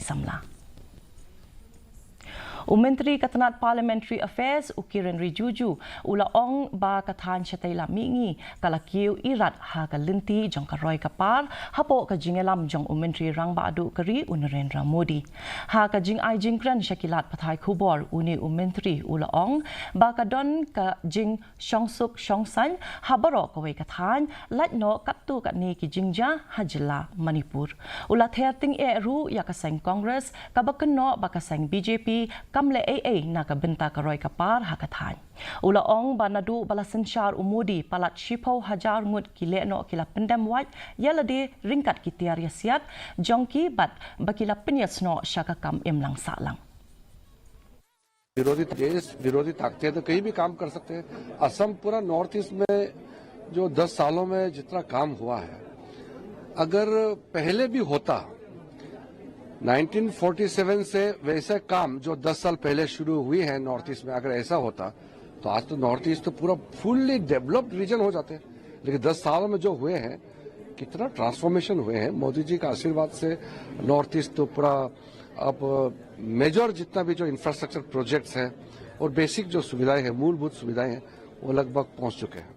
Samla. Menteri Katanat Parliamentary Affairs Kiren Rijiju ula ong ba ka Thain Shatei la Mihngi kala Kiew Irat ha ka Lynti Jong ka Roy ka par hapo ka jingelam Jong Menteri rang ba adu kari Narendra Modi ha ka jing ai jing kran shakilat pathai khubor uni Menteri ula ong ba ka don ka jing shongsuk shongsan habaro ka wei ka Thain lat no kattu ka ni ki jingja hajla Manipur ula therting e ru ya ka sang Congress ka ba no ba ka sang BJP kamle AA nakabenta ka Roy kapar hakathan. Ula ong banadu balasan syar umudi palat shipo hajar ngut kile no kila pendam wat yalade ringkat kitiar yasiat jongki bat bakila penyas no syakakam imlang salang. विरोधी ताकतें तो कहीं भी काम कर सकते हैं। असम पूरा नॉर्थ ईस्ट में जो 10 सालों में जितना काम हुआ है अगर पहले भी होता 1947 से वैसे काम जो 10 साल पहले शुरू हुई है नॉर्थ ईस्ट में अगर ऐसा होता तो आज तो नॉर्थ ईस्ट तो पूरा फुल्ली डेवलप्ड रीजन हो जाते। लेकिन 10 सालों में जो हुए हैं कितना ट्रांसफॉर्मेशन हुए हैं मोदी जी का आशीर्वाद से नॉर्थ ईस्ट तो पूरा अब मेजर जितना भी जो इंफ्रास्ट्रक्चर प्रोजेक्ट्स हैं और बेसिक जो सुविधाएं हैं मूलभूत सुविधाएं हैं वो लगभग पहुंच चुके हैं।